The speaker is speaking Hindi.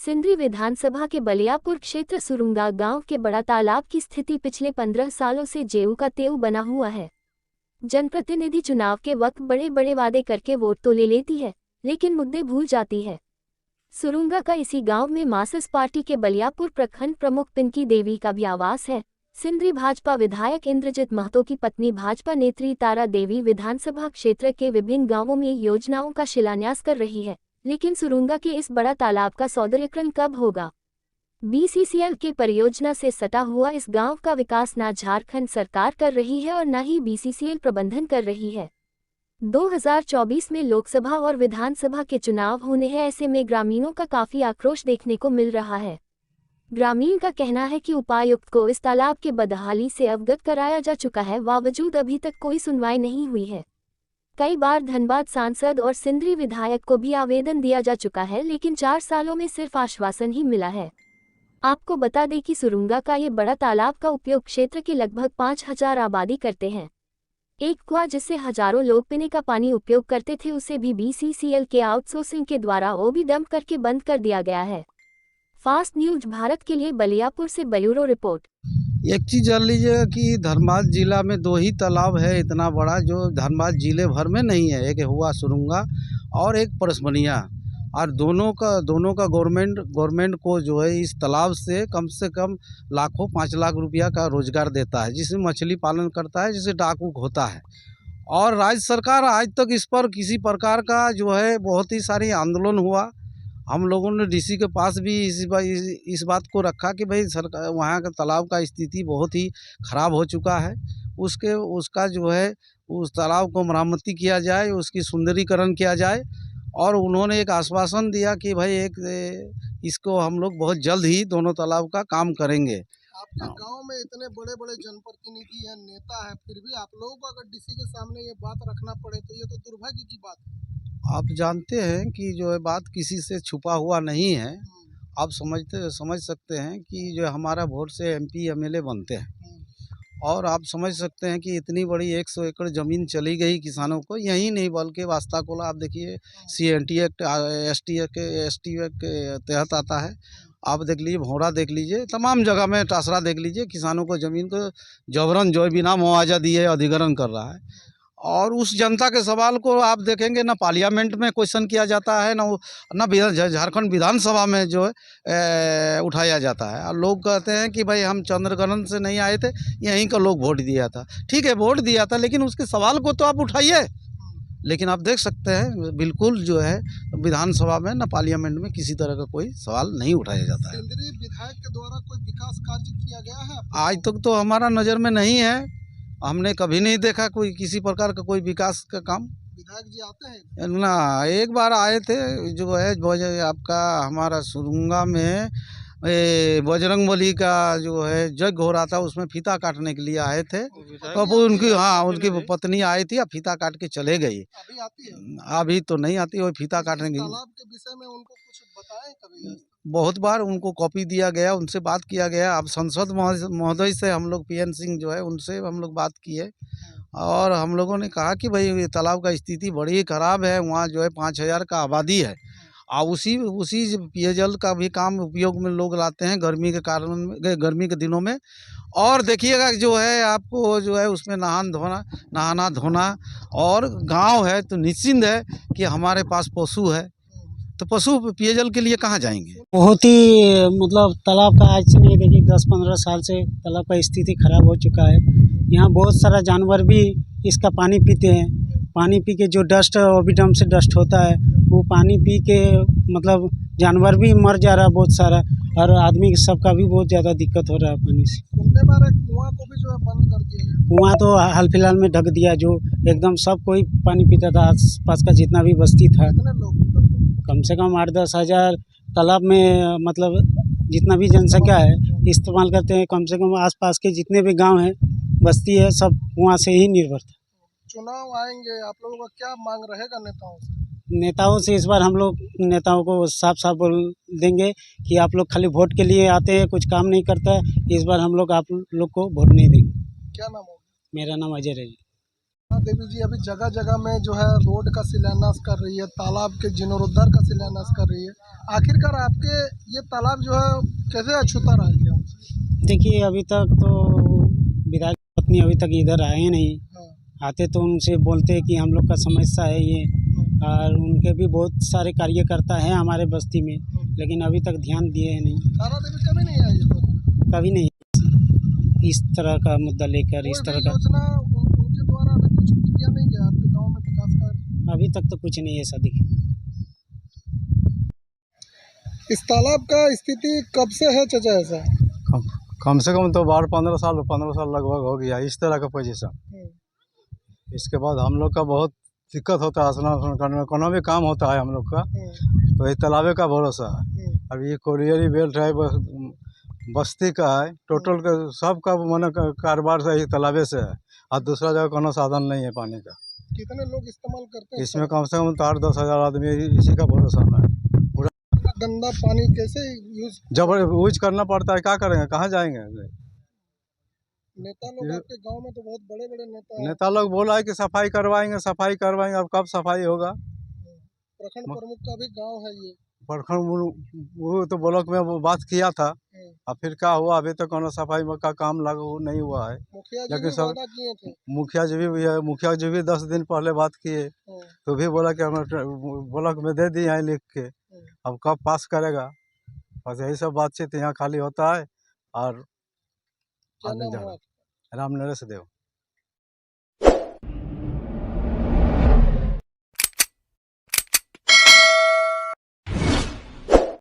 सिंदरी विधानसभा के बलियापुर क्षेत्र सुरुंगा गांव के बड़ा तालाब की स्थिति पिछले 15 सालों से जेऊ का तेऊ बना हुआ है। जनप्रतिनिधि चुनाव के वक्त बड़े बड़े वादे करके वोट तो ले लेती है, लेकिन मुद्दे भूल जाती है। सुरुंगा का इसी गांव में मार्क्सिस्ट पार्टी के बलियापुर प्रखंड प्रमुख पिंकी देवी का भी आवास है। सिंदरी भाजपा विधायक इंद्रजीत महतो की पत्नी भाजपा नेत्री तारा देवी विधानसभा क्षेत्र के विभिन्न गांवों में योजनाओं का शिलान्यास कर रही है, लेकिन सुरुंगा के इस बड़ा तालाब का सौंदर्यीकरण कब होगा? बीसीसीएल के परियोजना से सटा हुआ इस गांव का विकास न झारखंड सरकार कर रही है और न ही बीसीसीएल प्रबंधन कर रही है। 2024 में लोकसभा और विधानसभा के चुनाव होने हैं, ऐसे में ग्रामीणों का काफी आक्रोश देखने को मिल रहा है। ग्रामीण का कहना है कि उपायुक्त को इस तालाब के बदहाली से अवगत कराया जा चुका है, बावजूद अभी तक कोई सुनवाई नहीं हुई है। कई बार धनबाद सांसद और सिंदरी विधायक को भी आवेदन दिया जा चुका है, लेकिन 4 सालों में सिर्फ आश्वासन ही मिला है। आपको बता दें कि सुरुंगा का ये बड़ा तालाब का उपयोग क्षेत्र के लगभग 5000 आबादी करते हैं। एक कुआं जिससे हजारों लोग पीने का पानी उपयोग करते थे, उसे भी बीसीसीएल के आउटसोर्सिंग के द्वारा ओबी डंप करके बंद कर दिया गया है। फास्ट न्यूज भारत के लिए बलियापुर से ब्यूरो रिपोर्ट। एक चीज़ जान लीजिएगा कि धनबाद जिला में 2 ही तालाब है इतना बड़ा, जो धनबाद जिले भर में नहीं है। एक हुआ सुरुंगा और एक परसमनिया, और दोनों का गवर्नमेंट को जो है इस तालाब से कम लाखों 5 लाख रुपया का रोजगार देता है, जिसमें मछली पालन करता है, जिससे डाक उक होता है। और राज्य सरकार आज तक इस पर किसी प्रकार का जो है बहुत ही सारी आंदोलन हुआ। हम लोगों ने डीसी के पास भी इस बात को रखा कि भाई सरकार वहाँ का तालाब का स्थिति बहुत ही ख़राब हो चुका है, उसका जो है उस तालाब को मरम्मती किया जाए, उसकी सुंदरीकरण किया जाए। और उन्होंने एक आश्वासन दिया कि भाई इसको हम लोग बहुत जल्द ही दोनों तालाब का काम करेंगे। आपके गांव में इतने बड़े बड़े जनप्रतिनिधि हैं, नेता है, फिर भी आप लोगों को अगर डीसी के सामने ये बात रखना पड़े तो ये तो दुर्भाग्य की बात है। आप जानते हैं कि जो है बात किसी से छुपा हुआ नहीं है। आप समझ सकते हैं कि जो हमारा वोट से एमपी एमएलए बनते हैं, और आप समझ सकते हैं कि इतनी बड़ी 100 एकड़ ज़मीन चली गई किसानों को। यही नहीं बल्कि वास्ताकोला आप देखिए CNT एक्ट ST के तहत आता है। आप देख लीजिए, भौरा देख लीजिए, तमाम जगह में टासरा देख लीजिए, किसानों को ज़मीन को जबरन जो बिना मुआवजा दिए अधिग्रहण कर रहा है। और उस जनता के सवाल को आप देखेंगे ना पार्लियामेंट में क्वेश्चन किया जाता है, ना झारखंड विधानसभा में जो है उठाया जाता है। और लोग कहते हैं कि भाई हम चंद्रग्रहण से नहीं आए थे, यहीं का लोग वोट दिया था। ठीक है, वोट दिया था, लेकिन उसके सवाल को तो आप उठाइए। लेकिन आप देख सकते हैं बिल्कुल जो है विधानसभा में ना पार्लियामेंट में किसी तरह का कोई सवाल नहीं उठाया जाता है। सिंदरी विधायक के द्वारा कोई विकास कार्य किया गया है? आज तक तो हमारा नज़र में नहीं है, हमने कभी नहीं देखा कोई किसी प्रकार का कोई विकास का काम। विधायक जी आते हैं ना? एक बार आए थे, जो है आपका हमारा सुरुंगा में बजरंगबली का जो है यज्ञ हो रहा था, उसमें फीता काटने के लिए आए थे। तो उनकी पत्नी आई थी, अब फीता काट के चले गई। अभी आती है? अभी तो नहीं आती, वो फीता काटने की। तालाब के विषय में उनको कुछ बताएं कभी? बहुत बार उनको कॉपी दिया गया, उनसे बात किया गया। अब सांसद महोदय से हम लोग PN सिंह जो है उनसे हम लोग बात किए, और हम लोगों ने कहा कि भाई ये तालाब का स्थिति बड़ी ख़राब है। वहाँ जो है 5000 का आबादी है, और उसी पेयजल का भी काम उपयोग में लोग लाते हैं गर्मी के कारण, गर्मी के दिनों में। और देखिएगा जो है आपको जो है उसमें नहाना धोना, और गांव है तो निश्चिंत है कि हमारे पास पशु है, तो पशु पेयजल के लिए कहाँ जाएंगे। बहुत ही मतलब तालाब का आज से नहीं, देखिए 10-15 साल से तालाब का स्थिति खराब हो चुका है। यहाँ बहुत सारा जानवर भी इसका पानी पीते हैं। पानी पी के जो डस्ट ओबी डंप से डस्ट होता है, वो पानी पी के मतलब जानवर भी मर जा रहा है बहुत सारा, और आदमी सबका भी बहुत ज़्यादा दिक्कत हो रहा है पानी से। सुनने में आ रहा है कुआं को भी जो है बंद कर दिया गया। कुआं तो हाल फिलहाल में ढक दिया, जो एकदम सब कोई पानी पीता था, आस पास का जितना भी बस्ती था। कितने लोग? कम से कम 8-10 हज़ार तालाब में मतलब जितना भी जनसंख्या है इस्तेमाल करते हैं। कम से कम आसपास के जितने भी गांव हैं, बस्ती है, सब कुआं से ही निर्भर था। चुनाव आएंगे, आप लोगों का क्या मांग रहेगा नेताओं से? नेताओं से इस बार हम लोग नेताओं को साफ साफ बोल देंगे कि आप लोग खाली वोट के लिए आते हैं, कुछ काम नहीं करता है। इस बार हम लोग आप लोग को वोट नहीं देंगे। क्या नाम होगा? मेरा नाम अजय है। देवी जी, अभी जगह जगह में जो है रोड का शिलान्यास कर रही है, तालाब के जीर्णोद्धार का शिलान्यास कर रही है। आखिरकार आपके ये तालाब जो है कैसे अछूता रह गया? देखिए अभी तक तो विधायक पत्नी अभी तक इधर आए नहीं। हाँ, आते तो उनसे बोलते कि हम लोग का समस्या है ये, और उनके भी बहुत सारे कार्यकर्ता हैं हमारे बस्ती में, लेकिन अभी तक ध्यान दिए हैं नहीं, तारा देवी कभी नहीं आई इस पर? कभी नहीं। इस तरह का मुद्दा लेकर इस कोई तरह भी का योजना उनके द्वारा अभी कुछ किया नहीं गया आपके गांव में विकास कार्य? अभी तक तो कुछ नहीं ऐसा दिखा। इस तालाब का स्थिति कब से है चाचा ऐसा? कम से कम तो 12-15 साल लगभग हो गया इस तरह का पोजीशन। इसके बाद हम लोग का बहुत दिक्कत होता है स्नान उस्नान करने में, कोनो भी काम होता है हम लोग का तो ये तालाबे का भरोसा है। अब ये कोरियरी बेल्ट है, बस्ती का है, टोटल का सब का मन कारोबार से ही तालाबे से है, और दूसरा जगह कोनो साधन नहीं है पानी का। कितने लोग इस्तेमाल करते हैं? इसमें कम से कम 8-10 हज़ार आदमी इसी का भरोसा में है। गंदा पानी कैसे यूज? जब यूज करना पड़ता है, क्या करेंगे, कहाँ जाएंगे? नेता लोग आपके गांव में तो बहुत बड़े बड़े नेता हैं। नेता लोग बोला है कि सफाई करवाएंगे, अब कब सफाई होगा? प्रखंड प्रमुख का भी गांव है ये। प्रखंड वो तो ब्लॉक में वो बात किया था, अब फिर क्या हुआ? अभी तक कोनो सफाई का काम लागू नहीं हुआ है। मुखिया जी लेकिन भी सब वादा किए थे। मुखिया जी भी 10 दिन पहले बात किए, तो भी बोला कि हम ब्लॉक में दे दिए हैं लिख के, अब कब पास करेगा? बस यही सब बातचीत यहाँ खाली होता है। और क्या नाम है? राम नरेश देव।